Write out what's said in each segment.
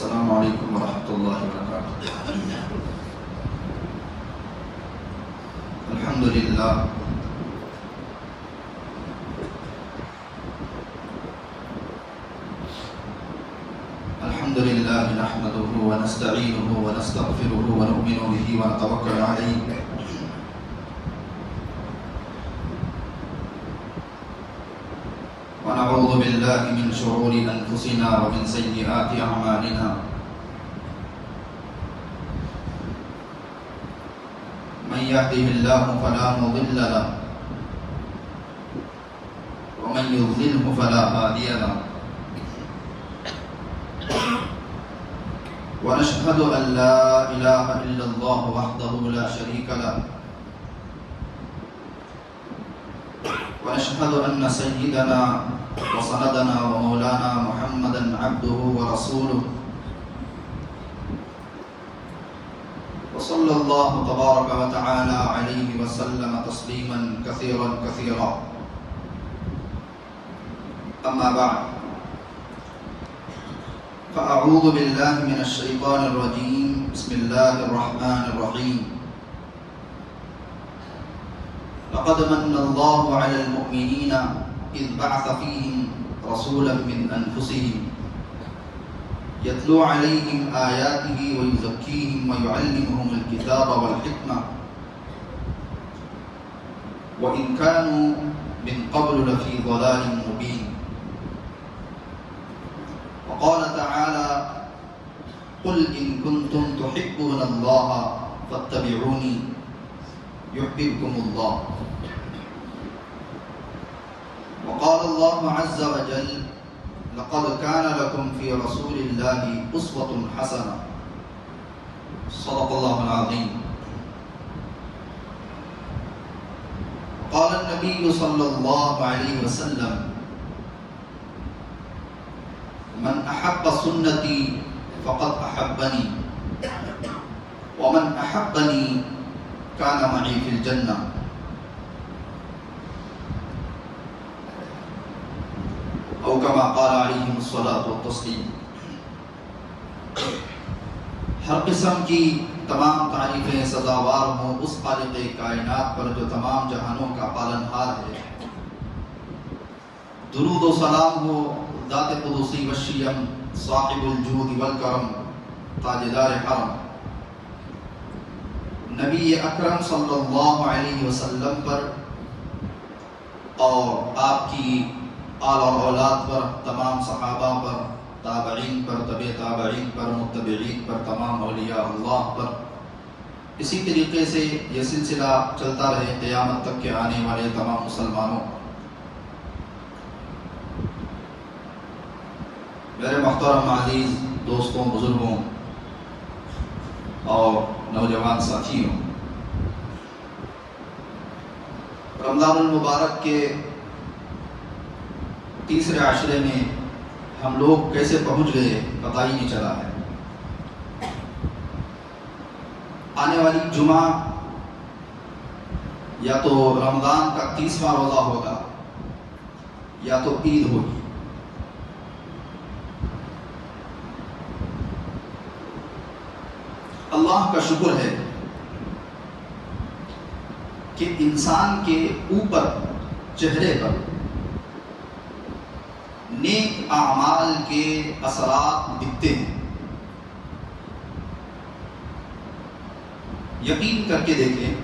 السلام علیکم ورحمۃ اللہ وبرکاتہ۔ الحمدللہ الحمدللہ نحمده ونستعینه ونستغفره ونؤمن به ونتوکل علیہ ونعوذ باللہ من شرور انفسنا ومن سیئات اعمالنا من يهده الله فلا مضل له ومن يضلله فلا هادي له ونشهد أن لا إله إلا الله وحده لا شريك له ونشهد أن سيدنا وسندنا ومولانا محمدا عبده ورسوله وصلى الله تبارك وتعالى عليه وسلم تسليما كثيرا كثيرا أما بعد فأعوذ بالله من الشيطان الرجيم بسم الله الرحمن الرحيم لقد من الله على المؤمنين إذ بعث فيهم رسولا من أنفسهم يتلو عليهم آياته ويزكيهم ويعلمهم الكتاب والحكمة وإن كانوا من قبل لفي ضلال مبين وقال تعالى قل إن كنتم تحبون الله فاتبعوني يحببكم الله وقال الله عز وجل لقد كان لكم في رسول الله أسوة حسنة صدق الله العظيم قال النبي صلى الله عليه وسلم من أحب سنتي فقد أحبني ومن أحبني كان معي في الجنة او كما قال عليهم الصلاة والتسليم۔ ہر قسم کی تمام تعریفیں سزاوار ہوں اس خالق کائنات پر جو تمام جہانوں کا پالنہار ہے۔ درود و سلام ہو ذات قدوسی وشیم صاحب الجود والکرم تاجدار حرم نبی اکرم صلی اللہ علیہ وسلم پر اور آپ کی آل اور اولاد پر، تمام صحابہ پر، تابعین پر، تبع تابعین پر، متبعین پر، تمام اولیاء اللہ پر، اسی طریقے سے یہ سلسلہ چلتا رہے قیامت تک کے آنے والے تمام مسلمانوں۔ میرے محترم عزیز دوستوں، بزرگوں اور نوجوان ساتھیوں، رمضان المبارک کے تیسرے عشرے میں ہم لوگ کیسے پہنچ گئے پتہ ہی نہیں چلا ہے۔ آنے والی جمعہ یا تو رمضان کا 30واں روزہ ہوگا یا تو عید ہوگی۔ اللہ کا شکر ہے کہ انسان کے اوپر، چہرے پر نیک اعمال کے اثرات دکھتے ہیں۔ یقین کر کے دیکھیں،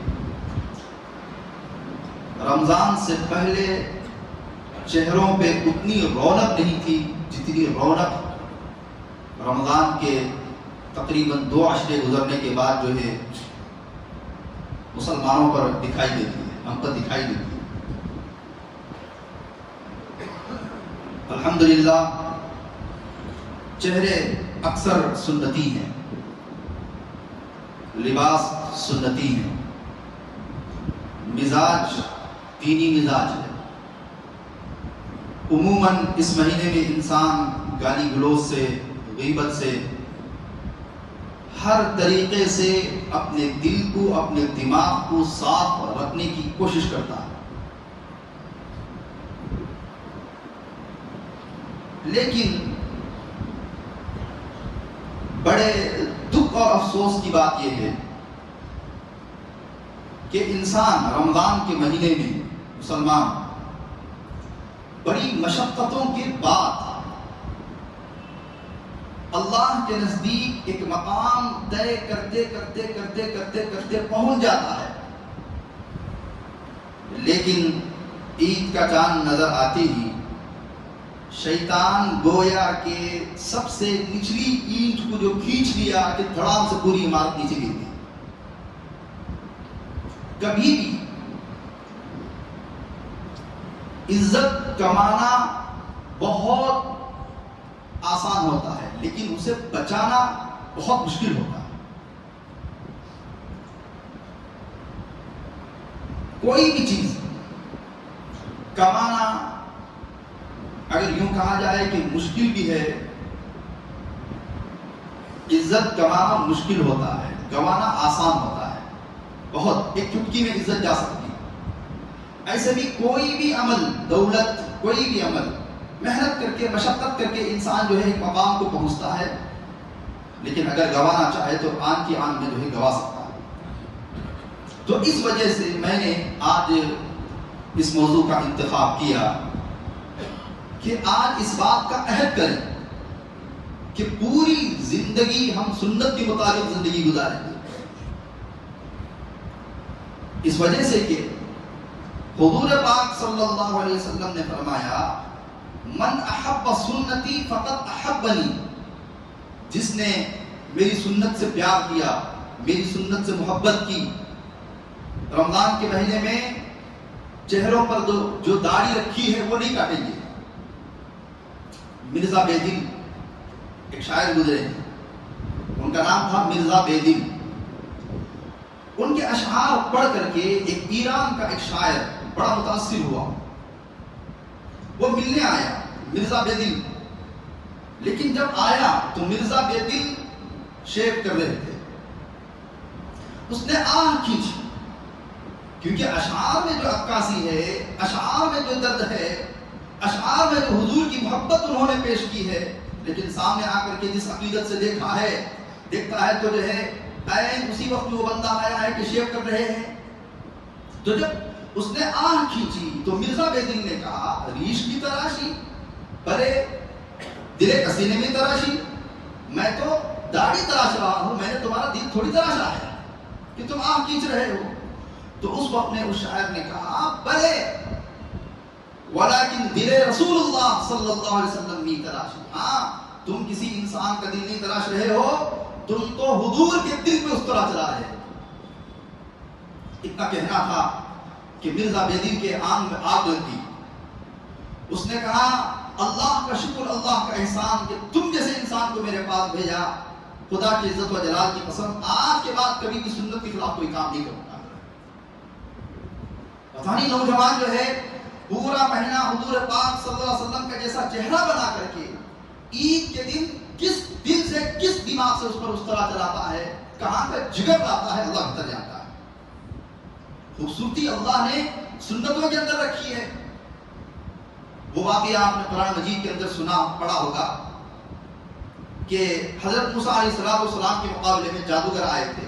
رمضان سے پہلے چہروں پہ اتنی رونق نہیں تھی جتنی رونق رمضان کے تقریباً 2 عشرے گزرنے کے بعد جو ہے مسلمانوں پر دکھائی دیتی ہے، ہم پر دکھائی دیتی ہے۔ الحمدللہ چہرے اکثر سنتی ہیں، لباس سنتی ہیں، مزاج دینی مزاج ہے۔ عموماً اس مہینے میں انسان گالی گلوچ سے، غیبت سے، ہر طریقے سے اپنے دل کو، اپنے دماغ کو صاف رکھنے کی کوشش کرتا ہے۔ لیکن بڑے دکھ اور افسوس کی بات یہ ہے کہ انسان رمضان کے مہینے میں مسلمان بڑی مشقتوں کے بعد اللہ کے نزدیک ایک مقام طے کرتے کرتے کرتے کرتے کرتے پہنچ جاتا ہے، لیکن عید کا چاند نظر آتے ہی شیطان گویا کہ سب سے نچلی اینٹ کو جو کھینچ لیا کہ دھڑام سے پوری عمارت نیچے گر گئی۔ کبھی بھی عزت کمانا بہت آسان ہوتا ہے، لیکن اسے بچانا بہت مشکل ہوتا ہے۔ کوئی بھی چیز کمانا اگر یوں کہا جائے کہ مشکل بھی ہے، عزت کمانا مشکل ہوتا ہے، گوانا آسان ہوتا ہے، بہت ایک چٹکی میں عزت جا سکتی ہے۔ ایسے بھی کوئی بھی عمل، دولت، کوئی بھی عمل محنت کر کے مشقت کر کے انسان جو ہے ایک مقام کو پہنچتا ہے، لیکن اگر گوانا چاہے تو آن کی آن میں جو ہے گوا سکتا ہے۔ تو اس وجہ سے میں نے آج اس موضوع کا انتخاب کیا کہ آج اس بات کا عہد کریں کہ پوری زندگی ہم سنت کے مطابق زندگی گزاریں گے، اس وجہ سے کہ حضور پاک صلی اللہ علیہ وسلم نے فرمایا من احب سنتی فقط احبنی، جس نے میری سنت سے پیار کیا، میری سنت سے محبت کی۔ رمضان کے مہینے میں چہروں پر جو داڑھی رکھی ہے وہ نہیں کاٹیں گے۔ مرزا بیدل ایک شاعر گزرے ہیں، ان کا نام تھا مرزا بیدل۔ ان کے اشعار پڑھ کر کے ایک ایران کا ایک شاعر بڑا متاثر ہوا، وہ ملنے آیا مرزا بیدل، لیکن جب آیا تو مرزا بیدل شیو کر رہے تھے۔ اس نے آہ کھینچی، کیونکہ اشعار میں جو عکاسی ہے، اشعار میں جو درد ہے، اشعار میں جو حضور کی محبت انہوں نے پیش کی ہے، لیکن سامنے آ کر کے جس عقیدت سے دیکھتا ہے تو جو ہے عین اسی وقت وہ بندہ آیا ہے کہ شیو کر رہے ہیں۔ تو جب اس نے آہ کھینچی تو مرزا بیدل نے کہا ریش کی تراشی، برے دل کسینے میں تراشی، میں تو داڑھی تراش رہا ہوں، میں نے تمہارا دل تھوڑی تراشا ہے کہ تم آہ کھینچ رہے ہو۔ تو اس وقت نے اس شاعر نے کہا بلے ولیکن دل رسول اللہ صلی اللہ علیہ وسلم نہیں تراشی، ہاں تم کسی انسان کا دل نہیں تراش رہے ہو، تم تو حضور کے دل پہ اس طرح چلا رہے ہو۔ اتنا کہنا تھا کہ مرزا بیدل کے آنکھ میں آگ لگی۔ اس نے کہا اللہ کا شکر، اللہ کا احسان کہ تم جیسے انسان کو میرے پاس بھیجا، خدا کی عزت و جلال کی قسم آج کے بعد کبھی بھی سنت کے خلاف کوئی کام نہیں کرتا۔ پتہ نہیں نوجوان جو ہے پورا مہینہ حضور پاک صلی اللہ علیہ وسلم کا جیسا چہرہ بنا کر کے عید کے دن کس دل سے کس دماغ سے اس پر اس طرح چلاتا ہے، کہاں کا جگر لاتا ہے، اللہ بہتر جانتا ہے۔ خوبصورتی اللہ نے سنتوں کے اندر رکھی ہے۔ وہ واقعہ آپ نے قرآن مجید کے اندر سنا پڑھا ہوگا کہ حضرت موسیٰ علیہ السلام کے مقابلے میں جادوگر آئے تھے،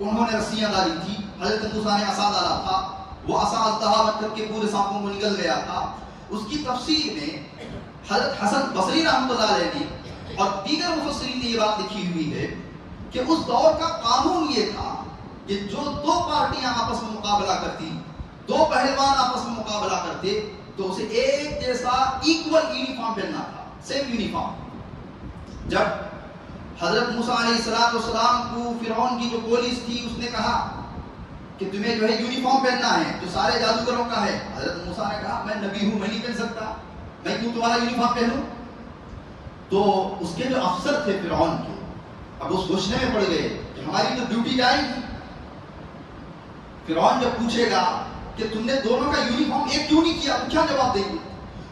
انہوں نے رسیاں ڈالی تھی، حضرت موسیٰ نے عصا ڈالا تھا، وہ عصا التہا بن کر کے پورے سانپوں کو نکل گیا تھا۔ اس کی تفسیر میں حضرت حسن بصری رحمۃ اللہ علیہ نے اور دیگر مفسرین نے یہ بات لکھی ہوئی ہے کہ اس دور کا قانون یہ تھا کہ جو دو پارٹیاں آپس میں مقابلہ کرتی، دو پہلوان آپس میں مقابلہ کرتے، تو اسے ایک جیسا ایکول یونیفارم پہننا تھا، سیم یونیفارم۔ جب حضرت موسیٰ علیہ السلام کو فرعون کی جو پولیس تھی اس نے کہا کہ تمہیں جو ہے یونیفارم پہننا ہے جو سارے جادوگروں کا ہے، حضرت موسیٰ نے کہا میں نبی ہوں، میں نہیں پہن سکتا، میں کیوں تمہارا یونیفارم پہنوں؟ تو اس کے جو افسر تھے فرعون کے، اب اس سوچنے میں پڑ گئے کہ ہماری تو ڈیوٹی جائے گی۔ فرعون جب پوچھے گا کہ تم نے دونوں کا یونیفارم ایک کیوں نہیں کیا، تو کیا جواب دیں گے؟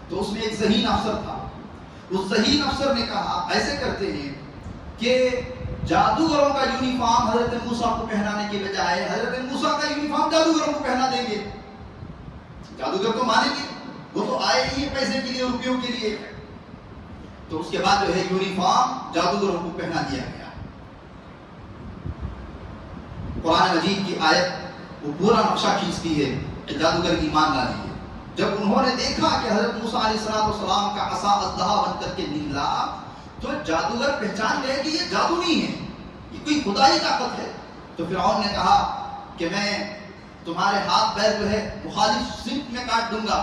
تو اس میں ایک ذہین افسر تھا، اس ذہین افسر نے کہا ایسے کرتے ہیں کہ جادوگروں کا یونیفارم حضرت موسیٰ کو پہنانے کے بجائے حضرت موسیٰ کا یونیفارم جادوگروں کو پہنا دیں گے۔ جادوگر تو مانیں گے، وہ تو آئے ہی پیسے کے لیے، روپیوں کے لیے۔ تو اس کے بعد جو ہے یونیفارم جادوگروں کو پہنا دیا گیا۔ قرآن مجید کی آیت وہ پورا نقشہ کھینچتی ہے کہ جادوگر ایمان نہ لیے. جب انہوں نے دیکھا کہ حضرت موسیٰ علیہ السلام کا عصا اژدہا بن کر کے نکلا تو جادوگر پہچان گئے کہ یہ جادو نہیں ہے, یہ کوئی خدائی طاقت ہے. تو فرعون نے کہا کہ میں تمہارے ہاتھ پیر جو ہے مخالف سمت میں کاٹ دوں گا,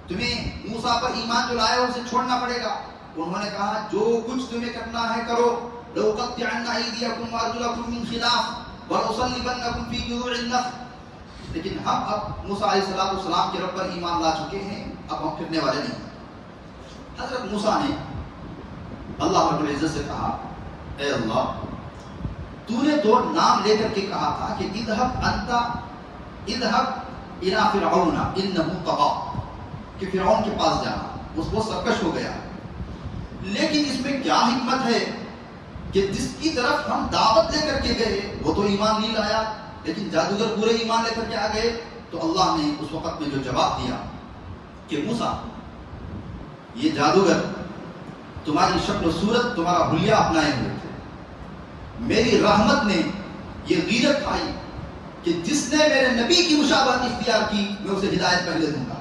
تمہیں موسیٰ پر ایمان جو لائے ہو اسے چھوڑنا پڑے گا. انہوں نے کہا جو کچھ تمہیں کرنا ہے کرو, لَأُقَطِّعَنَّ أَيْدِيَكُمْ وَأَرْجُلَكُمْ مِنْ خِلَافٍ وَلَأُصَلِّبَنَّكُمْ فِي جُذُوعِ النَّخْلِ. لیکن ہم اب موسیٰ علیہ السلام کے رب پر ایمان لا چکے ہیں, اب ہم پھرنے والے نہیں ہیں. حضرت موسیٰ نے اللہ رب العزت سے کہا, اے اللہ تو نے تو نام لے کر کے کہا تھا کہ اذهب انت اذهب الى فرعون انه طغى, کہ فرعون کے پاس جانا, اس کو سرکش ہو گیا. لیکن اس میں کیا حکمت ہے کہ جس کی طرف ہم دعوت لے کر کے گئے وہ تو ایمان نہیں لایا, لیکن جادوگر پورے ایمان لے کر کے آ گئے. تو اللہ نے اس وقت میں جو جواب دیا کہ موسیٰ یہ جادوگر تمہاری شکل و صورت تمہارا حلیہ اپنائے ہوئے تھے, میری رحمت نے یہ غیرت کھائی کہ جس نے میرے نبی کی مشابہت اختیار کی میں اسے ہدایت پہلے دوں گا.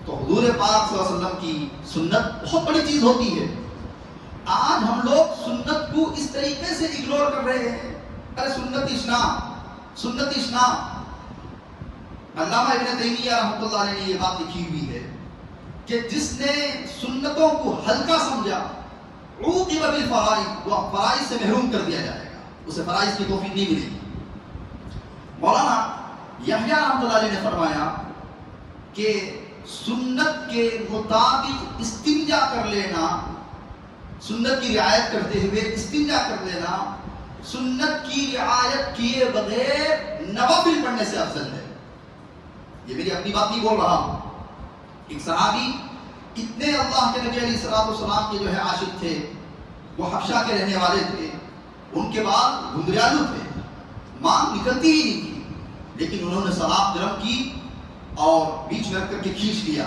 تو حضور پاک صلی اللہ علیہ وسلم کی سنت بہت بڑی چیز ہوتی ہے. آج ہم لوگ سنت کو اس طریقے سے اگنور کر رہے ہیں, ارے سنت اسلام. علامہ ابن تیمیہ رحمۃ اللہ علیہ نے یہ بات لکھی ہوئی ہے کہ جس نے سنتوں کو ہلکا سمجھا عوقب بالفرائض, وہ فرائض سے محروم کر دیا جائے گا, اسے فرائض کی توفیق نہیں ملے گی. مولانا یحییٰ رحمۃ اللہ علیہ نے فرمایا کہ سنت کے مطابق استنجا کر لینا, سنت کی رعایت کرتے ہوئے استنجا کر لینا, سنت کی رعایت کیے بغیر نوافل پڑھنے سے افضل ہے. یہ میری اپنی بات نہیں بول رہا ہوں. ایک صحابی اتنے اللہ کے نبی علیہ السلام کے جو ہے عاشق تھے, وہ حبشہ کے رہنے والے تھے, ان کے بعد گھنگریالو تھے, مانگ نکلتی ہی نہیں تھی, لیکن انہوں نے سلاب گرم کی اور بیچ میں رکھ کر کے کھینچ لیا.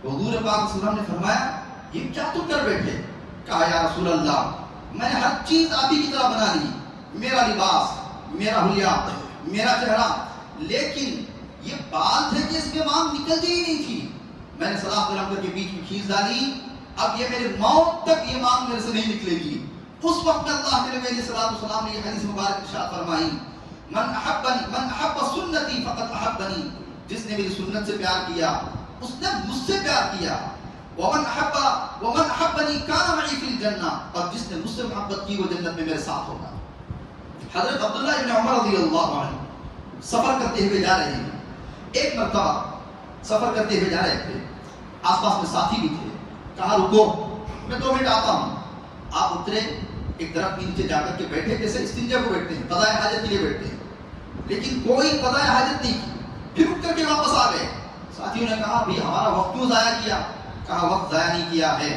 حضور پاک صلی اللہ علیہ وسلم نے فرمایا یہ کیا تم کر بیٹھے؟ کہا یا رسول اللہ میں نے ہر چیز آپ ہی کی طرح بنا لی, میرا لباس, میرا حلیہ, میرا چہرہ, لیکن یہ بات ہے کہ اس میں مانگ نکلتی ہی نہیں تھی, میں نے سلاب گرم کر کے بیچ میں کھینچ ڈالی, اب یہ میرے موت تک یہ مانگ میرے سے نہیں نکلے گی. اس وقت اللہ کے نبی علیہ السلام نے یہ حدیث مبارک ارشاد فرمائی, من احب سنتی فقط احبنی, جس نے میری سنت سے پیار کیا اس نے مجھ سے پیار کیا. ومن احبنی کان معی فی الجنہ, اور جس نے مجھ سے محبت کی وہ جنت میں میرے ساتھ ہوگا. حضرت عبداللہ ابن عمر رضی اللہ عنہ سفر کرتے ہوئے جا رہے ہیں. ایک مرتبہ سفر کرتے ہوئے جا رہے تھے, آس پاس میں ساتھی بھی تھے, کہا رکو میں 2 منٹ آتا ہوں. آپ اترے, ایک درخت کے نیچے جا کر کے بیٹھے, جیسے استنجا کو بیٹھتے ہیں, قضاء حاجت کے لیے بیٹھتے ہیں, لیکن کوئی قضاء حاجت نہیں کی. پھر اٹھ کر کے واپس آ گئے. ساتھیوں نے کہا بھی ہمارا وقت کیوں ضائع کیا؟ کہا وقت ضائع نہیں کیا ہے,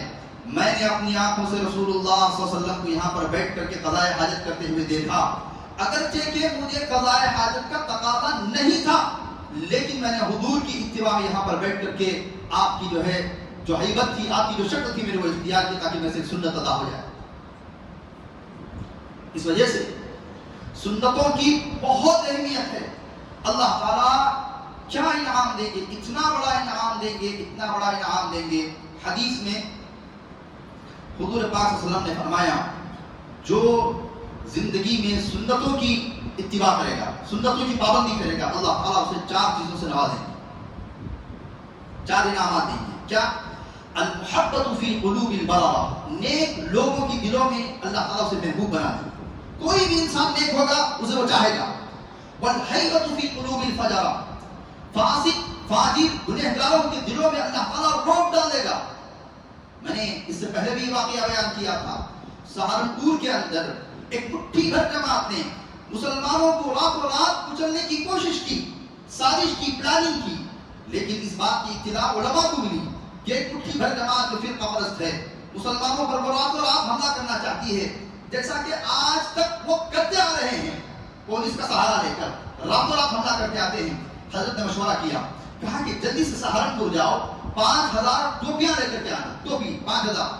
میں نے اپنی آنکھوں سے رسول اللہ صلی اللہ علیہ وسلم کو یہاں پر بیٹھ کر کے قضاء حاجت کرتے ہوئے دیکھا. اگرچہ کہ مجھے قضاء حاجت کا تقاضا نہیں تھا, لیکن میں نے حضور کی اتباع میں یہاں پر بیٹھ کر کے آپ کی جو ہے جو ہیبت تھی, آپ کی جو شکل تھی, میرے وہ اختیار کی تاکہ میں سے سنت ادا ہو جائے. اس وجہ سے سنتوں کی بہت اہمیت ہے. اللہ تعالیٰ کیا انعام دیں گے, اتنا بڑا انعام دیں گے, اتنا بڑا انعام دیں گے. حدیث میں حضور پاک صلی اللہ علیہ وسلم نے فرمایا جو زندگی میں سنتوں کی اتباع کرے گا, سنتوں کی پابندی کرے گا, اللہ تعالیٰ اسے 4 چیزوں سے نوازیں گے, 4 انعامات دیں گے. کیا؟ المحبت فی قلوب البررہ, نیک لوگوں کی دلوں میں اللہ تعالیٰ اسے محبوب بنا دے. کوئی بھی انسان نیک ہوگا اسے وہ چاہے گا. والحیبۃ فی قلوب الفجرہ, فاسق فاجر گنہگاروں کے دلوں میں اللہ تعالیٰ رعب ڈال دے گا. میں نے اس سے پہلے بھی واقعہ بیان کیا تھا, سہارنپور کے اندر ایک مٹھی بھر جماعت نے مسلمانوں کو راتوں رات کچلنے کی کوشش کی, سازش کی, پلاننگ کی, لیکن اس بات کی اطلاع علماء کو ملی کہ ایک مٹھی بھر جماعت جو فرقہ پرست ہے مسلمانوں پر راتوں رات حملہ کرنا چاہتی ہے, جیسا کہ آج تک وہ کرتے آ رہے ہیں. پولیس کا سہارا لے کر راتوں رات حملہ کرتے آتے ہیں. حضرت نے مشورہ کیا, کہا کہ جلدی سے سہارنپور جاؤ, 5000 ٹوپیاں لے کر کے آنا. ٹوپی 5000,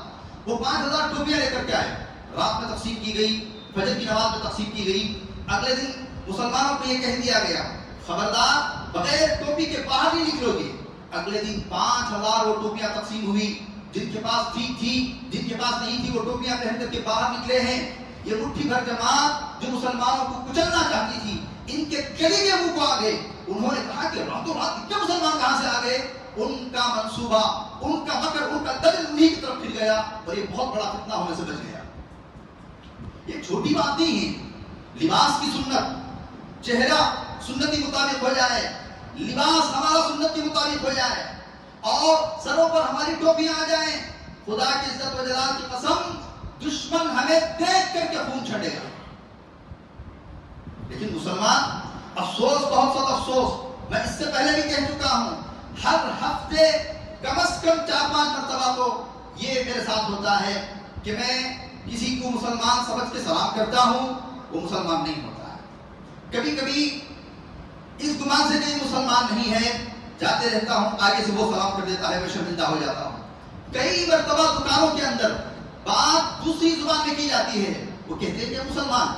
وہ 5000 ٹوپیاں لے کر کے آئے. رات میں تقسیم کی گئی, فجر کی نماز میں تقسیم کی گئی. اگلے دن مسلمانوں کو یہ کہہ دیا گیا خبردار بغیر ٹوپی کے باہر نہیں نکلو گے. اگلے دن 5000 وہ ٹوپیاں تقسیم ہوئی. جن کے پاس ٹھیک تھی جن کے پاس نہیں تھی وہ ٹوپیاں پہن کر کے باہر نکلے ہیں. یہ مٹھی بھر جماعت جو مسلمانوں کو کچلنا چاہتی تھی ان کے گلی کے منہ کو آ گئے. انہوں نے کہا کہ راتوں رات اتنے مسلمان کہاں سے آ گئے. ان کا منصوبہ ان کا مکر ان کا دل انہی کی طرف پھر گیا اور یہ بہت بڑا فتنہ ہونے سے بچ گیا. یہ چھوٹی بات نہیں ہے. لباس کی سنت چہرہ سنت کے مطابق ہو جائے لباس ہمارا سنت کے مطابق ہو جائے اور سروں پر ہماری ٹوپیاں آ جائیں. خدا کی عزت و جلال کی قسم دشمن ہمیں دیکھ کر کے خون چھڑے گا. لیکن مسلمان افسوس بہت سخت افسوس میں اس سے پہلے بھی کہہ چکا ہوں ہر ہفتے کم از کم 4-5 مرتبہ تو یہ میرے ساتھ ہوتا ہے کہ میں کسی کو مسلمان سمجھ کے سلام کرتا ہوں وہ مسلمان نہیں ہوتا ہے. کبھی کبھی اس گمان سے کہ مسلمان نہیں ہے جاتے رہتا ہوں آگے سے وہ سلام کر دیتا ہے میں شرمندہ ہو جاتا ہوں. کئی مرتبہ دکانوں کے اندر بات دوسری زبان میں کی جاتی ہے وہ کہتے ہیں کہ مسلمان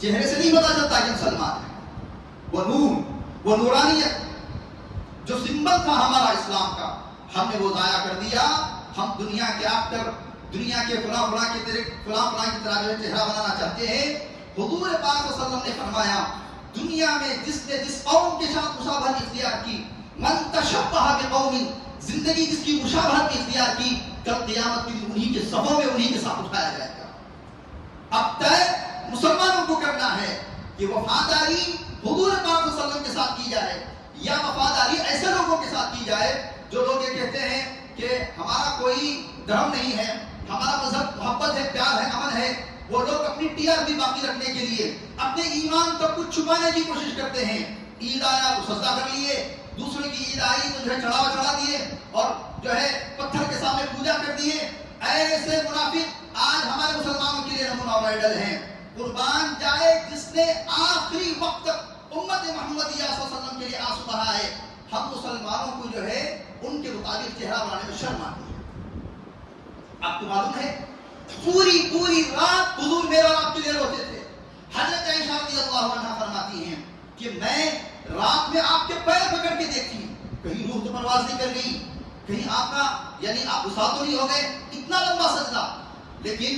چہرے سے نہیں پتا چلتا کہ مسلمان ہے. وہ نور وہ نورانیت جو سمبل تھا ہمارا اسلام کا ہم نے وہ ضائع کر دیا. ہم دنیا کے ایکٹر دنیا کے فلاں فلاں کی طرح جو چہرہ بنانا چاہتے ہیں. حضور پاک صلی اللہ علیہ وسلم نے فرمایا دنیا میں جس نے جس قوم کے ساتھ مشابہت اختیار کی من تشبہ بقوم زندگی جس کی مشابہت اختیار کی کل قیامت کے دن انہی کے صفوں میں انہی کے ساتھ اٹھایا جائے گا. اب طے مسلمانوں کو کرنا ہے کہ وفاداری حضور پاک صلی اللہ علیہ وسلم کے ساتھ کی جائے یا وفاداری ایسے لوگوں کے ساتھ کی جائے جو لوگ یہ کہتے ہیں کہ ہمارا کوئی دھرم نہیں ہے ہمارا مذہب محبت ہے پیار ہے امن ہے. وہ لوگ اپنی ٹی آر پی باقی رکھنے کے لیے اپنے ایمان تک کچھ چھپانے کی کوشش کرتے ہیں. عید آیا تو سجدہ کر لیے دوسرے کی عید آئی تو جو ہے چڑھا دیے اور جو ہے پتھر کے سامنے پوجا کر دیے. ایسے منافق آج ہمارے مسلمانوں کے لیے نمونہ اور آئیڈل ہیں. قربان جائے جس نے آخری وقت امت محمدیہ صلی اللہ علیہ وسلم کے لیے آنسو بہا ہے. ہم مسلمانوں کو جو ہے ان کے مطابق چہرہ بنانے میں شرم آتی ہے. آپ کو معلوم ہے پوری رات حضور میرا آپ کے لیے روتے تھے. حضرت عائشہ رضی اللہ عنہا فرماتی ہیں کہ میں رات میں آپ کے پیر پکڑ کے دیکھتی کہیں روح تو پرواز نہیں کر گئی کہیں آپ کا یعنی آپ وصال تو نہیں ہو گئے اتنا لمبا سجدہ. لیکن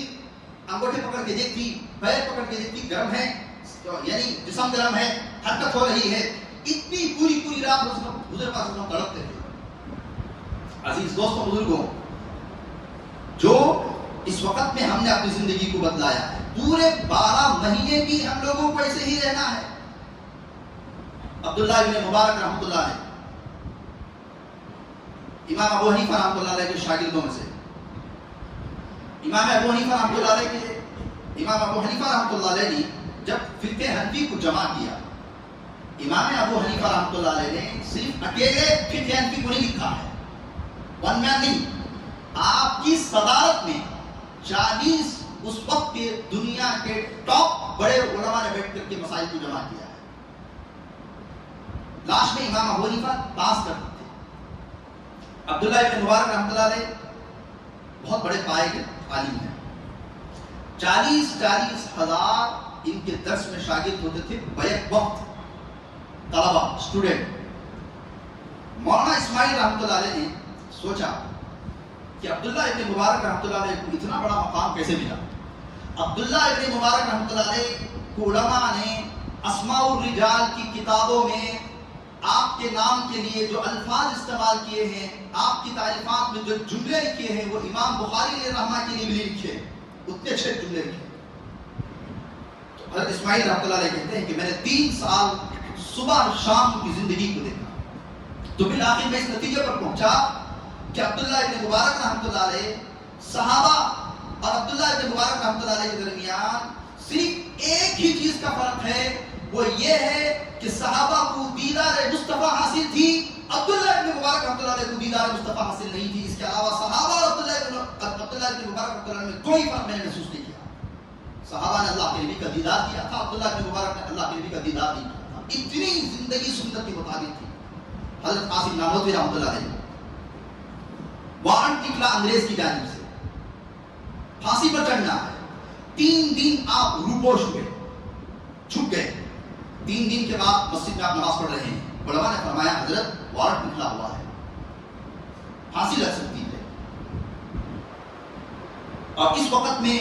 انگوٹھے پکڑ کے دیکھتی پیر پکڑ کے دیکھتی گرم ہے یعنی جسم گرم ہے حرکت ہو رہی ہے. اتنی پوری رات حضور پاک صلی اللہ علیہ وسلم تڑپتے تھے. عزیز دوستوں بزرگوں جو اس وقت میں ہم نے اپنی زندگی کو بدلایا ہے پورے 12 مہینے بھی ہم لوگوں کو ایسے ہی رہنا ہے. عبداللہ ابن مبارک رحمۃ اللہ علیہ امام ابو حنیفہ رحمۃ اللہ علیہ کے شاگردوں میں سے امام ابو حنیفہ رحمۃ اللہ علیہ نے جب فقہ حنفی کو جمع کیا امام ابو حنیفہ رحمۃ اللہ علیہ نے صرف اکیلے فقہ حنفی کو نہیں لکھا ہے ون مین نہیں. آپ کی صدارت میں 40 اس وقت کے دنیا کے ٹاپ بڑے علماء نے بیٹھ کر کے مسائل کو جمع کیا ہے. لاسٹ میں امام ابو حنیفہ پاس کرتے تھے. عبداللہ ابن مبارک رحمۃ اللہ علیہ بہت بڑے پائے کے عالم ہیں. 40 ہزار ان کے درس میں شاگرد ہوتے تھے بیک وقت طلبہ اسٹوڈنٹ. مولانا اسماعیل رحمۃ اللہ علیہ نے سوچا کہ عبداللہ ابن مبارک رحمۃ اللہ علیہ کو اتنا بڑا مقام کیسے ملا. عبداللہ ابن مبارک رحمۃ اللہ علیہ کو علماء نے اسماء الرجال کی کتابوں میں آپ کے نام کے لیے جو الفاظ استعمال کیے ہیں آپ کی تعریفات میں جو جملے لکھے ہیں وہ امام بخاری علیہ رحمہ کے لیے بھی لکھے ہیں اتنے اچھے جملے لکھے. تو حضرت اسماعیل رحمۃ اللہ علیہ کہتے ہیں کہ میں نے 3 سال صبح اور شام کی زندگی کو دیکھا تو بالآخر میں اس نتیجے پر پہنچا کہ عبداللہ ابن مبارک رحمۃ اللہ علیہ صحابہ اور عبداللہ ابن مبارک رحمۃ اللہ علیہ کے درمیان صرف ایک ہی چیز کا فرق ہے وہ یہ ہے کہ صحابہ کو دیدار مصطفیٰ حاصل تھی عبداللہ ابن مبارک رحمۃ اللہ علیہ کو دیدار مصطفیٰ حاصل نہیں تھی. اس کے علاوہ صحابہ اور عبداللہ ابن مبارک رحمۃ اللہ علیہ میں کوئی فرق میں نے محسوس نہیں کیا. صحابہ نے اللہ کے نبی کا دیدار کیا تھا عبداللہ ابن مبارک نے اللہ کے نبی کا دیدار نہیں کیا تھا. اتنی زندگی سنت کے مطابق تھی. حضرت قاسم نانوتوی رحمۃ اللہ علیہ وارنٹ نکلا انگریز کی جانب سے پھانسی پر چڑھنا ہے. 3 دن آپ روپوش ہوئے، چھپ گئے. 3 دن کے بعد مسجد میں آپ نماز پڑھ رہے ہیں. علماء نے فرمایا حضرت وارنٹ نکلا ہوا ہے، پھانسی لگ سکتی ہے. اور اس وقت میں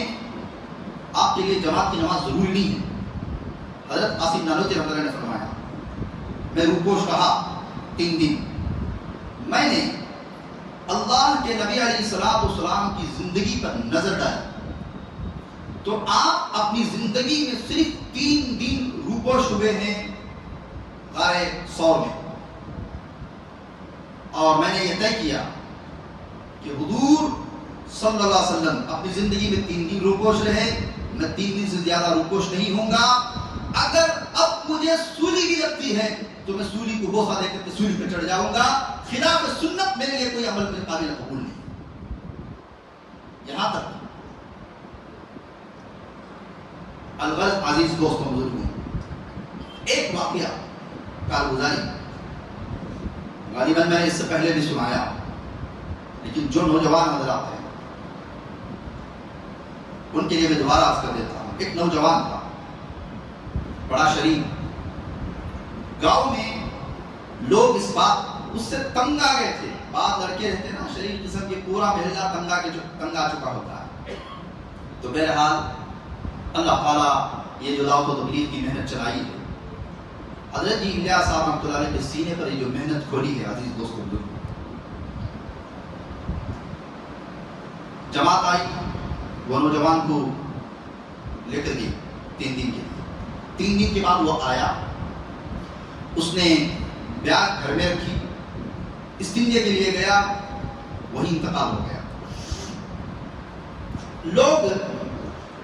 آپ کے لیے جماعت کی نماز ضروری نہیں ہے. حضرت قاسم نانوتوی رحمۃ اللہ نے فرمایا میں روپوش رہا 3 دن. میں نے اللہ کے نبی علیہ الصلوۃ والسلام کی زندگی پر نظر ڈالی تو آپ اپنی زندگی میں صرف 3 دن روپوش ہوئے ہیں غار ثور میں. اور میں نے یہ طے کیا کہ حضور صلی اللہ علیہ وسلم اپنی زندگی میں 3 دن روپوش رہے، میں 3 دن سے زیادہ روپوش نہیں ہوں گا. اگر اب مجھے سولی بھی لگتی ہے تو میں سولی کو بوسہ دے کر کے سولی پہ چڑھ جاؤں گا. خلاف سنت میرے لیے کوئی عمل کے قابل قبول نہیں. یہاں تک الغرض عزیز دوستوں بزرگوں، ایک واقعہ کارگزاری غالباً میں نے اس سے پہلے بھی سنایا، لیکن جو نوجوان حضرات ہیں ان کے لیے میں دوبارہ عرض کر دیتا ہوں. ایک نوجوان تھا بڑا شریف، گاؤں میں لوگ اس سے تنگ آ گئے تھے. بعض لڑکے رہتے ہیں نا شریف قسم کے، پورا محلہ تنگ آ چکا ہوتا ہے. تو بہرحال اللہ تعالیٰ یہ جو دعوت و تبلیغ کی محنت چلائی ہے، حضرت جی الیاس صاحب رحمۃ اللہ علیہ کے سینے پر یہ جو محنت کھولی ہے، عزیز دوستوں جماعت آئی، وہ نوجوان کو لے کر گئی 3 دن کے. 3 دن کے بعد وہ آیا، اس نے بیاگ گھر میں رکھی، استنجے کے لیے گیا، وہی انتقال ہو گیا. لوگ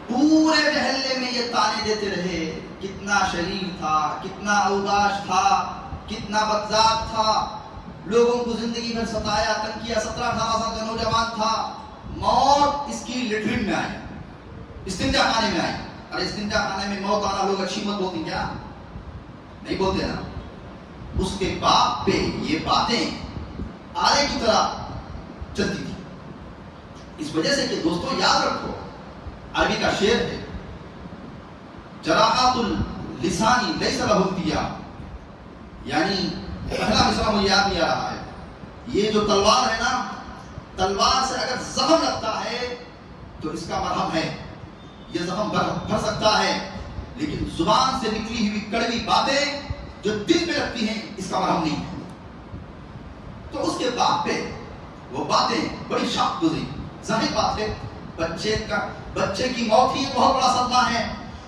پورے محلے میں یہ تانے دیتے رہے کتنا شریف تھا، کتنا اوداش تھا، کتنا بدذات تھا، لوگوں کو زندگی میں ستایا، تنگ کیا. 17-18 سال کا نوجوان تھا. موت اس کی لیٹرین میں آئی، استنجا خانے میں آئی. ارے استنجا خانے میں موت آنا لوگ اچھی مت بولتی کیا؟ نہیں بولتے نا. اس کے باپ پہ یہ باتیں آرے کی طرح چلتی تھی. اس وجہ سے کہ دوستوں یاد رکھو، عربی کا شعر ہے جراحات اللسانی لیس لہ التیاب، یعنی پہلا مصرع مجھے یاد نہیں آ رہا ہے. یہ جو تلوار ہے نا، تلوار سے اگر زخم لگتا ہے تو اس کا مرہم ہے، یہ زخم بھر سکتا ہے، لیکن زبان سے نکلی ہوئی کڑوی باتیں جو دل پہ لگتی ہیں اس کا مرہم نہیں ہے. تو اس کے باپ پہ وہ باتیں بڑی شاق گزری. ظاہر بات ہے بچے کی موت ہی بہت بڑا صدمہ ہے.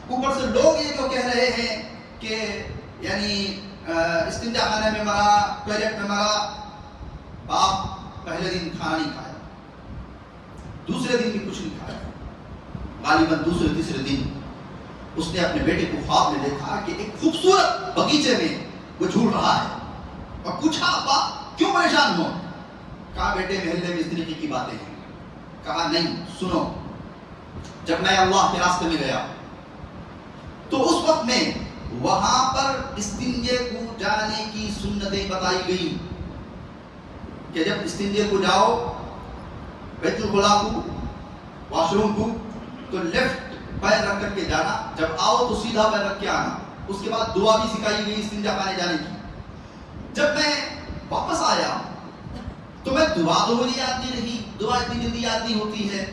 اوپر سے لوگ یہ جو کہہ رہے ہیں کہ یعنی استنجا خانے میں مرا، ٹوائلٹ میں مرا. باپ پہلے دن کھانا نہیں کھایا، دوسرے دن بھی کچھ نہیں کھایا. غالباً دوسرے تیسرے دن اس نے اپنے بیٹے کو خواب میں دیکھا کہ ایک خوبصورت بغیچے میں وہ جھول رہا ہے، اور پوچھا ابا کیوں پریشان ہو؟ کہا بیٹے محلے میں اس طریقے کی باتیں ہیں. کہا نہیں سنو، جب میں اللہ کے راستے میں گیا تو اس وقت میں وہاں پر استنجے کو جانے کی سنتیں بتائی گئی کہ جب استنجے کو جاؤ بیت الخلا کو، واش روم کو، تو لیفٹ پیر رکھ کر کے جانا، جب آؤ تو سیدھا پیر رکھ کے آنا. اس کے بعد دعا بھی سکھائی گئی استنجا خانے جانے کی. جب میں واپس آیا تو میں دعا تو مجھے یاد نہیں رہی، دعا اتنی جلدی یاد نہیں ہوتی ہے.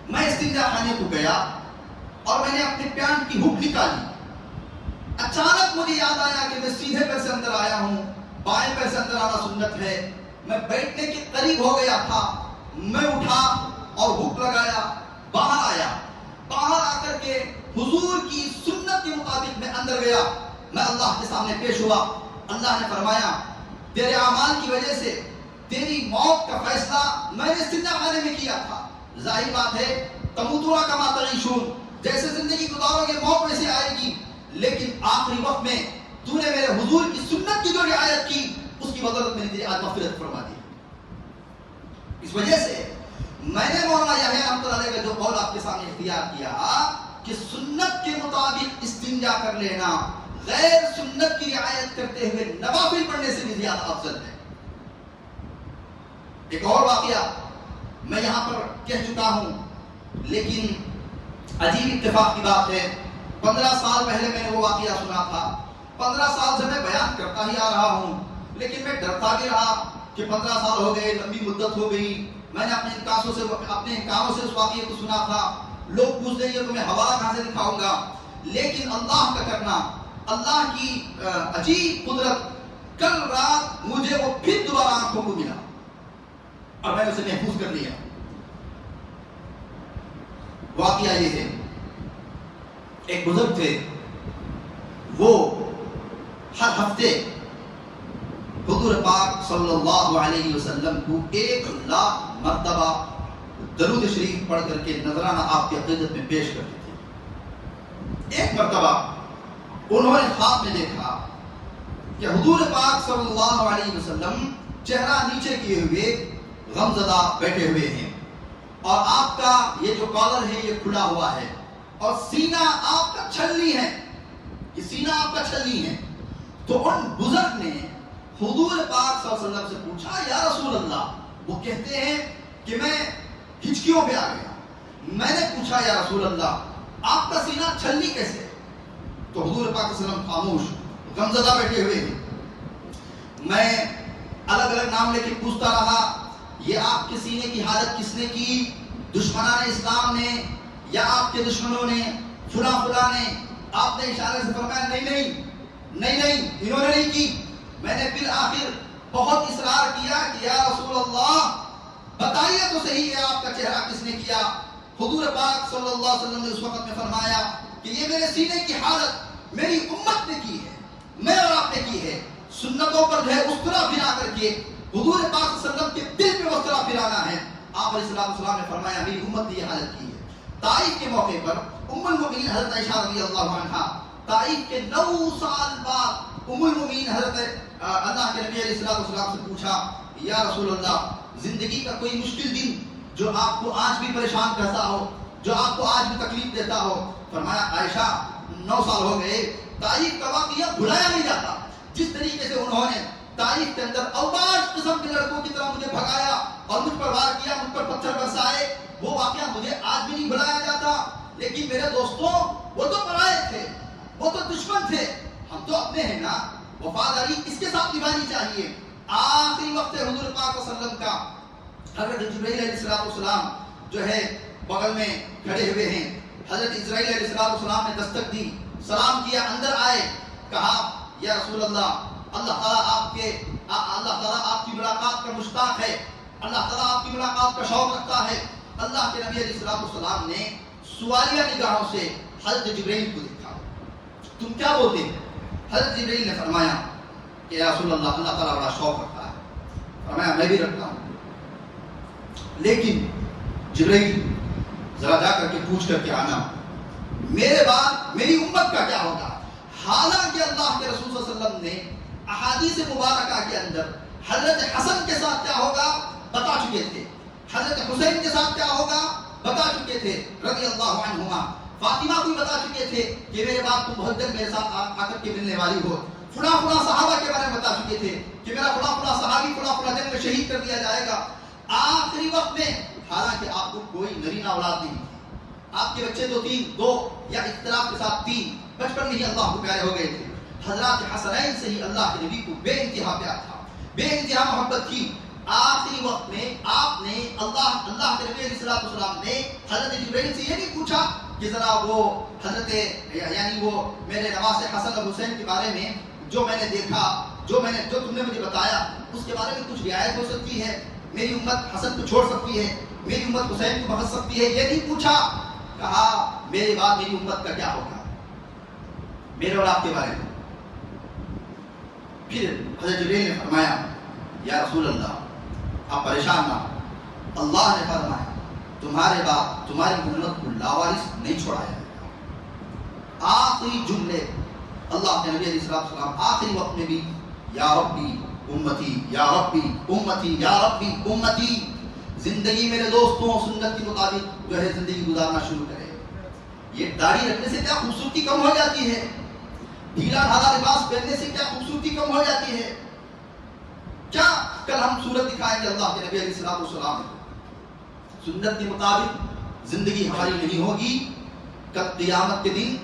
میں استنجا خانے کو گیا اور میں نے اپنے پینٹ کی ہک نکالی. اچانک مجھے یاد آیا کہ میں سیدھے پیر سے اندر آیا ہوں، بائیں پیر سے اندر آنا سنت ہے. میں بیٹھنے کے قریب ہو گیا تھا، میں اٹھا اور ہک لگایا، باہر آیا. باہر آ کر کے حضور کی سنت کے مطابق میں اندر گیا. میں اللہ کے سامنے پیش ہوا. اللہ نے فرمایا تیرے اعمال کی وجہ سے تیری موت کا فیصلہ میں نے استنجا خانے میں کیا تھا. ظاہر بات ہے تموتون کما تعیشون، جیسے زندگی گزارو گے موت ویسے آئے گی، لیکن آخری وقت میں تو نے میرے حضور کی سنت کی جو رعایت کی اس کی بدولت میں نے تیری آج مغفرت فرما دی. اس وجہ سے میں نے مولانا یحییٰ رحمۃ اللہ علیہ کا جو قول آپ کے سامنے اختیار کیا کہ سنت کے مطابق استنجا کر لینا غیر سنت کی رعایت کرتے ہوئے نوافل پڑھنے سے بھی زیادہ افضل ہے. ایک اور واقعہ میں یہاں پر کہہ چکا ہوں، لیکن عجیب اتفاق کی بات ہے، 15 سال پہلے میں نے وہ واقعہ سنا تھا، 15 سال سے میں بیان کرتا ہی آ رہا ہوں، لیکن میں ڈرتا بھی رہا کہ 15 سال ہو گئے، لمبی مدت ہو گئی، میں نے اپنے کانوں سے اس واقعے کو سنا تھا، لوگ پوچھ دیں گے تو میں حوالہ کہاں سے دکھاؤں گا، لیکن اللہ کا کرنا، اللہ کی عجیب قدرت، کل رات مجھے وہ پھر دوبارہ آنکھوں کو ملا اور میں نے اسے محفوظ کر لیا۔ واقعہ یہ ہے، ایک بزرگ تھے، وہ ہر ہفتے حضور پاک صلی اللہ علیہ وسلم کو 1,00,000 مرتبہ درود شریف پڑھ کر کے نذرانہ آپ کی عقیدت میں پیش کرتے تھے۔ ایک مرتبہ انہوں نے خواب میں دیکھا کہ حضور پاک صلی اللہ علیہ وسلم چہرہ نیچے کیے ہوئے غمزدہ بیٹھے ہوئے ہیں، اور آپ کا یہ جو کالر ہے یہ کھلا ہوا ہے، اور سینہ آپ کا چھلنی ہے، یہ سینہ آپ کا چھلنی ہے۔ تو ان بزرگ نے حضور پاک صلی اللہ علیہ وسلم سے پوچھا، یا رسول اللہ، وہ کہتے ہیں کہ میں ہچکیوں پہ آ گیا، میں نے پوچھا یا رسول اللہ آپ کا سینہ چھلنی کیسے ہے؟ تو حضور پاک صلی اللہ علیہ وسلم خاموش غمزدہ بیٹھے ہوئے ہیں۔ میں الگ الگ نام لے کے پوچھتا رہا، یہ آپ کے سینے کی حالت کس نے کی؟ دشمنان اسلام نے یا آپ کے دشمنوں نے، فلاں فلاں نے؟ آپ نے اشارے سے فرمایا نہیں، انہوں نے نہیں کی۔ میں نے بالآخر بہت اصرار کیا کہ یا رسول اللہ بتائیے تو صحیح ہے آپ کا چہرہ کس نے کیا؟ حضور پاک صلی اللہ علیہ وسلم نے اس وقت میں فرمایا کہ یہ میرے سینے کی حالت میری امت نے کی ہے، میں اور آپ نے کی ہے۔ سنتوں پر جو ہے اس طرح پھرا کر کے حضور پاک صلی اللہ علیہ وسلم کے دل پہ اس طرح پھرانا ہے۔ آپ علیہ السلام نے فرمایا میری امت نے یہ حالت کی ہے۔ طائف کے موقع پر ام المؤمنین حضرت عائشہ رضی اللہ عنہا، طائف کے 9 سال بعد ام المؤمنین حضرت اللہ کے نبی علیہ السلام سے پوچھا، یا رسول اللہ زندگی کا کوئی مشکل دن جو آپ کو آج بھی پریشان کرتا ہو، جو آپ کو آج بھی تکلیف دیتا ہو؟ فرمایا عائشہ 9 سال ہو گئے، طائف کا واقعہ بھلایا نہیں جاتا۔ جس طریقے سے انہوں نے طائف کے اندر اوباش قسم کے لڑکوں کی طرح مجھے بھگایا اور مجھ پر وار کیا، مجھ پر پتھر برسائے، وہ واقعہ مجھے آج بھی نہیں بھلایا جاتا۔ لیکن میرے دوستوں، وہ تو پرائے تھے، وہ تو دشمن تھے، ہم تو اپنے ہیں نا۔ وفاداری کس کے ساتھ نبھانی چاہیے؟ آخری وقت حضور پاک صلی اللہ علیہ وسلم کا حضرت جبرائیل علیہ السلام جو ہے بغل میں کھڑے ہوئے ہیں۔ حضرت اسرائیل علیہ السلام نے دستک دی، سلام کیا، اندر آئے، کہا یا رسول اللہ، اللہ تعالیٰ آپ کی ملاقات کا مشتاق ہے، اللہ تعالیٰ آپ کی ملاقات کا شوق رکھتا ہے۔ اللہ کے نبی علیہ السلام نے سوالیہ نگاہوں سے حضرت جبرائیل کو دیکھا، تم کیا بولتے ہیں؟ حضرت جبرائیل نے فرمایا کہ یا رسول اللہ، اللہ تعالیٰ بڑا شوق رکھتا ہے۔ فرمایا میں بھی رکھتا ہوں، لیکن جبرائیل ذرا جا کر کے پوچھ کر کے آنا میرے بعد میری امت کا کیا ہوگا۔ حالانکہ اللہ کے رسول صلی اللہ علیہ وسلم نے احادیث مبارکہ کے اندر حضرت حسن کے ساتھ کیا ہوگا بتا چکے تھے، حضرت حسین کے ساتھ کیا ہوگا بتا چکے تھے رضی اللہ عنہما، فاطمہ کو بتا چکے تھے کہ میرے بعد تم بہت جلد میرے ساتھ آ کر کے ملنے والی ہو، فلاں صحابہ کے بارے میں بتا چکے تھے کہ میرا فلاں صحابی فلاں جنگ میں شہید کر دیا جائے گا۔ آخری وقت میں حالانکہ آپ کو کوئی نرینہ اولاد نہیں تھی، آپ کے بچے دو یا اختلاف کے ساتھ 3 بچپن میں ہی اللہ کو پیارے ہو گئے تھے۔ حضرات حسنین سے ہی اللہ کے نبی کو بے انتہا پیار تھا، بے انتہا محبت تھی۔ آخری وقت میں آپ نے اللہ کے نبی علیہ السلام نے حضرت جبرائیل سے یہ نہیں پوچھا کہ ذرا وہ حضرت یعنی وہ میرے نواسے حسن اور حسین کے بارے میں جو میں نے دیکھا، جو تم نے مجھے بتایا، اس کے بارے میں کچھ رعایت ہو سکتی ہے، میری امت حسن کو چھوڑ سکتی ہے، میری امت حسین کو بخش سکتی ہے، یہ نہیں پوچھا۔ کہا میرے بعد میری امت کا کیا ہوگا، میرے اور آپ کے بارے میں۔ پھر حضرت جبرائیل نے فرمایا یا رسول اللہ آپ پریشان نہ ہو، اللہ نے فرمایا تمہارے بعد تمہاری امت کو لاوارث نہیں چھوڑایا جائے گا۔ آخری جملے اللہ کے نبی علیہ السلام آخری وقت میں بھی یا ربی امتی یا ربی امتی یا ربی امتی۔ زندگی میرے دوستوں سنت کے مطابق جو ہے زندگی گزارنا شروع کرے۔ یہ داڑھی رکھنے سے کیا خوبصورتی کم ہو جاتی ہے؟ ڈھیلا ڈھالا لباس پہننے سے کیا خوبصورتی کم ہو جاتی ہے؟ کیا کل ہم صورت دکھائیں گے اللہ کے نبی علیہ السلام سنت کے مطابق زندگی ہماری نہیں ہوگی کل قیامت کے دن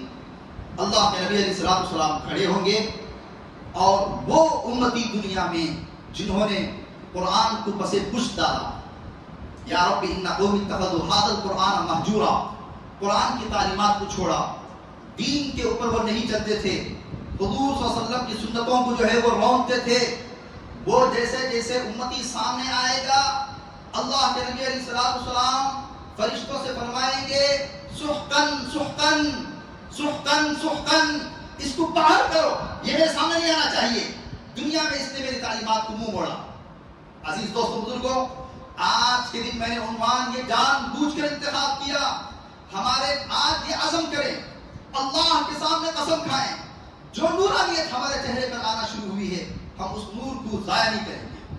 اللہ کے نبی علیہ الصلوۃ والسلام کھڑے ہوں گے اور وہ امتی دنیا میں جنہوں نے قرآن کو پس پشت ڈالا، یا رب ان قوم اتخذوا هذا القرآن مہجورا، قرآن کی تعلیمات کو چھوڑا، دین کے اوپر وہ نہیں چلتے تھے، حضور صلی اللہ علیہ وسلم کی سنتوں کو جو ہے وہ رونتے تھے، وہ جیسے جیسے امتی سامنے آئے گا اللہ کے نبی علیہ السلام فرشتوں سے فرمائیں گے سحقن سحقن سحقن سحقن، اس کو باہر کرو، یہ میرے سامنے نہیں آنا چاہیے، دنیا میں اس نے میری تعلیمات کو منہ موڑا۔ عزیز دوستو بزرگوں، آج کے دن میں نے عنوان یہ جان بوجھ کر انتخاب کیا، ہمارے آج یہ عزم کریں، اللہ کے سامنے قسم کھائیں، جو نورانیت ہمارے چہرے پر آنا شروع ہوئی ہے ہم اس نور کو ضائع نہیں کریں گے۔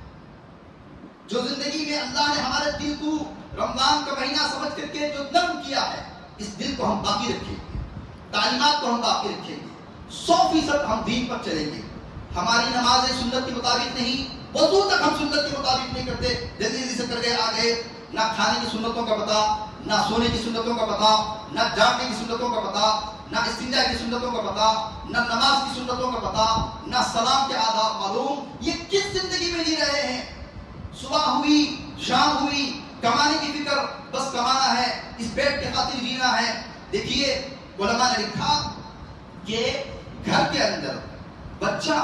جو زندگی میں اللہ نے ہمارے دل کو رمضان کا مہینہ سمجھ کر کے جو نرم کیا ہے، اس دل کو ہم باقی رکھیں گے، تعلیمات کو ہم باقی رکھیں گے، 100% ہم دین پر چلیں گے۔ ہماری نمازیں سنت کے مطابق نہیں، وضو تک ہم سنت کے مطابق نہیں کرتے، جلدی جلدی سے کر گئے آ گئے، نہ کھانے کی سنتوں کا پتہ، نہ سونے کی سنتوں کا پتہ، نہ جاگنے کی سنتوں کا پتہ، نہ استنجا کی سنتوں کا پتہ، نہ نماز کی سنتوں کا پتہ، نہ سلام کے آداب معلوم۔ یہ کس زندگی میں جی رہے ہیں؟ صبح ہوئی شام ہوئی، کمانے کی فکر، بس کمانا ہے، اس پیٹ کے خاطر جینا ہے۔ دیکھیے علماء نے لکھا کہ گھر کے اندر بچہ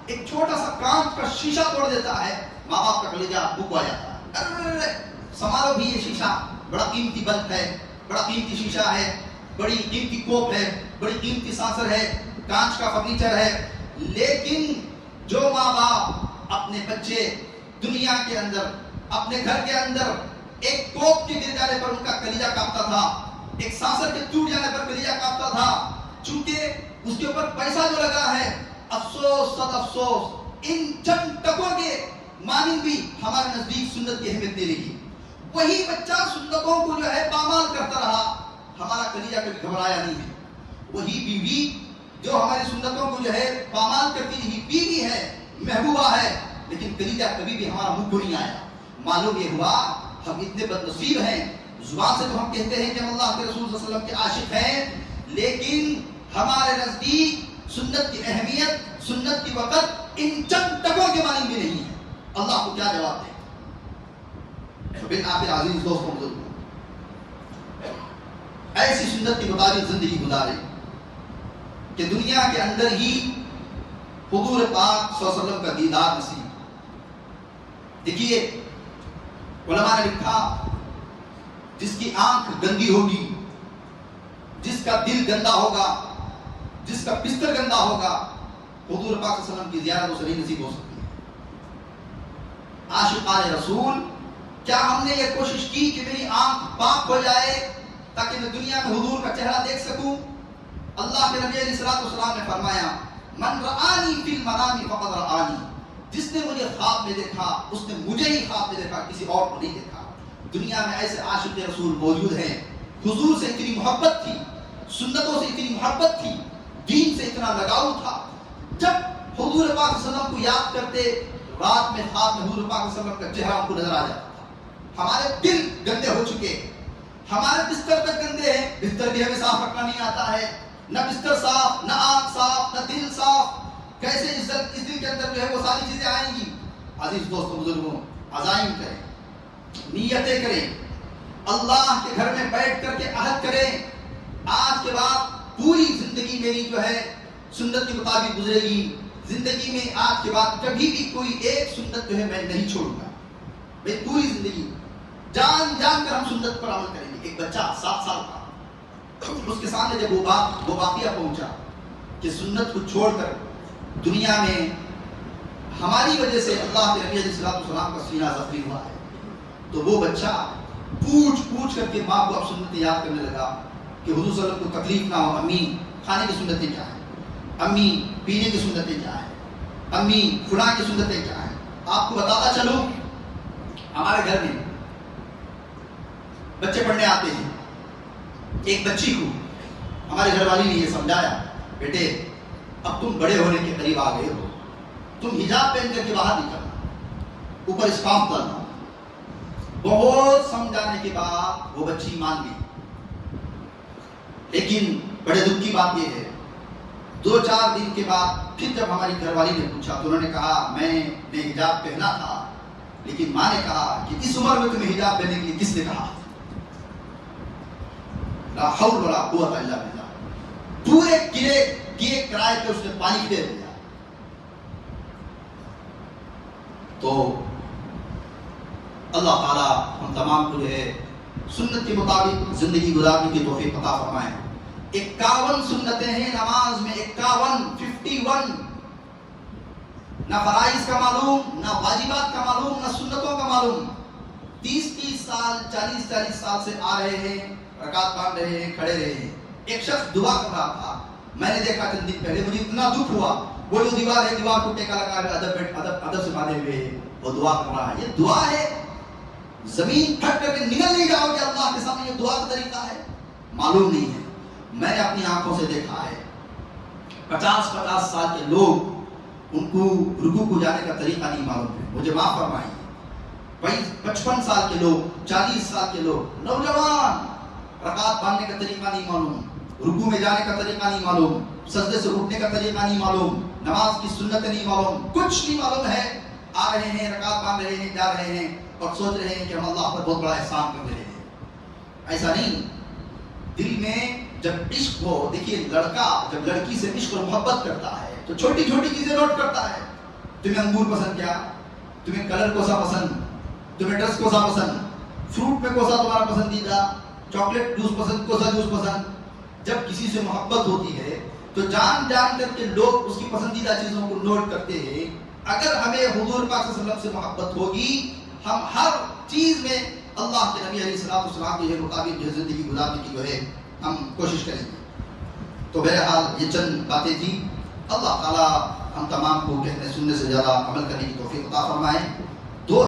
ایک چھوٹا سا کانچ کا شیشہ توڑ دیتا ہے، ماں باپ کا کلیجہ بک ہو جاتا ہے، ارے سنبھالو بھی، یہ شیشہ بڑا قیمتی بلب ہے، بڑا قیمتی شیشہ ہے، بڑی قیمتی کوپ ہے، بڑی قیمتی سانسر ہے، کانچ کا فرنیچر ہے۔ لیکن جو ماں باپ اپنے بچے دنیا کے اندر، اپنے گھر کے اندر ایک کوپ کے گر جانے پر ان کا کلیجہ کانپتا تھا، ایک سانسر کے ٹوٹ جانے پر کلیجہ کانپتا تھا، چونکہ اس کے اوپر پیسہ جو لگا ہے، افسوس صد افسوس ان چند ٹکوں کے مانند بھی ہمارے نزدیک سنت کی اہمیت نہیں رہی۔ وہی بچہ سنتوں کو جو ہے پامال کرتا رہا، ہمارا کلیجہ کبھی گھبرایا نہیں ہے۔ وہی بیوی جو ہماری سنتوں کو جو ہے پامال کرتی رہی، بیوی ہے، محبوبہ ہے، لیکن کلیجہ کبھی بھی ہمارا منہ کو نہیں آیا۔ معلوم یہ ہوا ہم اتنے بد نصیب ہیں، زبان سے تو ہم کہتے ہیں کہ ہم اللہ کے رسول صلی اللہ علیہ وسلم کے عاشق ہیں، لیکن ہمارے نزدیک سنت کی اہمیت، سنت کی وقت ان چند ٹکوں کے معنی بھی نہیں ہے۔ اللہ کو کیا جواب دیں؟ بالآخر عزیز دوستوں بزرگوں، ایسی سنت کے مطابق زندگی گزارے کہ دنیا کے اندر ہی حضور پاک صلی اللہ علیہ وسلم کا دیدار نصیب۔ دیکھیے علماء نے لکھا جس کی آنکھ گندی ہوگی، جس کا دل گندا ہوگا، جس کا بستر گندا ہوگا، حضور پاک صلی اللہ علیہ وسلم کی زیارت اسے نہیں نصیب ہو سکتی ہے۔ عاشقان رسول، کیا ہم نے یہ کوشش کی کہ میری آنکھ پاک ہو جائے تاکہ میں دنیا میں حضور کا چہرہ دیکھ سکوں؟ اللہ کے نبی علیہ السلام نے فرمایا من رآنی فی المنام فقد رآنی، جس نے مجھے خواب میں دیکھا اس نے مجھے ہی خواب میں دیکھا، کسی اور کو نہیں دیکھا۔ دنیا میں ایسے عاشق رسول موجود ہیں، حضور سے اتنی محبت تھی، سنتوں سے اتنی محبت تھی، دین سے اتنا لگاؤ تھا، جب حضور پاک صلی اللہ علیہ وسلم کو یاد کرتے رات میں خواب میں حضور پاک صلی اللہ علیہ وسلم کا چہرہ ان کو نظر آ جاتا تھا۔ ہمارے دل گندے ہو چکے، ہمارے بستر تک گندے ہیں، بستر بھی ہمیں صاف رکھنا نہیں آتا ہے، نہ بستر صاف، نہ آنکھ صاف، نہ دل صاف، کیسے اس دل کے اندر جو ہے وہ ساری چیزیں آئیں گی؟ عزیز دوستوں بزرگوں، عزائم کریں، نیتیں کریں، اللہ کے گھر میں بیٹھ کر کے عہد کریں، آج کے بعد پوری زندگی میری جو ہے سنت کے مطابق گزرے گی، زندگی میں آج کے بعد کبھی بھی کوئی ایک سنت جو ہے میں نہیں چھوڑوں گا، میں پوری زندگی جان جان کر ہم سنت پر عمل کریں گے۔ ایک بچہ 7 سال کا، اس کے سامنے جب وہ واقعہ پہنچا کہ سنت کو چھوڑ کر دنیا میں ہماری وجہ سے اللہ کے نبی علیہ السلام کا سینہ زخمی ہوا ہے، تو وہ بچہ پوچھ پوچھ کر کے ماں کو اب سنتیں یاد کرنے لگا کہ حضور صلی اللہ علیہ وسلم کو تکلیف نہ ہو، امی کھانے کی سنتیں کیا ہیں، امی پینے کی سنتیں کیا ہیں، امی فلاں کی سنتیں کیا ہیں۔ آپ کو بتاتا چلوں، ہمارے گھر میں بچے پڑھنے آتے ہیں، ایک بچی کو ہمارے گھر والی نے یہ سمجھایا، بیٹے اب تم بڑے ہونے کے قریب آ گئے ہو، تم حجاب پہن کر کے باہر نکلنا، اوپر اسکارف ڈالنا۔ بہت سمجھانے کے بعد وہ بچی مان گئی، لیکن بڑے دکھ کی بات یہ ہے 2-4 دن کے بعد پھر جب ہماری گھر والی نے پوچھا تو انہوں نے کہا میں نے حجاب پہنا تھا، لیکن ماں نے کہا کہ اس عمر میں تمہیں حجاب پہننے کے لیے کس نے کہا؟ لا حول ولا قوت الا باللہ. پورے کیے کرائے پہ اس نے پانی دے دیا. تو اللہ تعالیٰ ہم تمام کو جو ہے سنت کے مطابق زندگی گزارنے کی توفیق عطا فرمائے. 51 سنتیں ہیں نماز میں، 51 نہ فرائض کا معلوم، نہ واجبات کا معلوم، نہ سنتوں کا معلوم. 30 سال 40 سال سے آ رہے ہیں، رکعت باندھ رہے ہیں، کھڑے رہے ہیں. ایک شخص دعا کر رہا تھا، میں نے دیکھا چند دن پہلے، مجھے اتنا دکھ ہوا. وہ جو دیوار ہے، دیوار کو ٹیکا لگا ادب سے باندھے ہوئے وہ دعا کر رہا ہے. یہ دعا ہے، زمین پھٹ کر کے نکل نہیں جاؤ گے اللہ کے سامنے. یہ دعا کا طریقہ ہے؟ معلوم نہیں ہے. میں نے اپنی آنکھوں سے دیکھا ہے 50 سال کے لوگ، ان کو رکوع کو جانے کا طریقہ نہیں معلوم ہے. مجھے معاف فرمائیے. 55 سال کے لوگ، 40 سال کے لوگ، نوجوان، رکعت باندھنے کا طریقہ نہیں معلوم، رکوع میں جانے کا طریقہ نہیں معلوم، سجدے سے اٹھنے کا طریقہ نہیں معلوم، نماز کی سنتیں نہیں معلوم، کچھ نہیں معلوم ہے. آ رہے ہیں، رکعت باندھ رہے ہیں، جا رہے ہیں اور سوچ رہے ہیں کہ ہم اللہ پر بہت بڑا احسان کر رہے ہیں. ایسا نہیں. دل میں جب عشق ہو، دیکھیے لڑکا جب لڑکی سے عشق اور محبت کرتا ہے تو چھوٹی چھوٹی چیزیں نوٹ کرتا ہے. تمہیں انگور پسند کیا؟ تمہیں کلر کوسا پسند؟ تمہیں ڈریس کوسا پسند؟ فروٹ میں کوسا تمہارا پسندیدہ؟ چاکلیٹ جوس پسند؟ کوسا جوس پسند؟ جب کسی سے محبت ہوتی ہے تو جان کر کے لوگ اس کی پسندیدہ چیزوں کو نوٹ کرتے ہیں. اگر ہمیں حضور پاک صلی اللہ علیہ وسلم سے محبت ہوگی، ہم ہر چیز میں اللہ کے نبی علیہ الصلوۃ والسلام کے مطابق جو زندگی گزارنے کی جو ہے ہم کوشش کریں گے. تو بہرحال یہ چند باتیں تھیں. اللہ تعالیٰ ہم تمام کو کہنے سننے سے زیادہ عمل کرنے کی توفیق عطا فرمائے.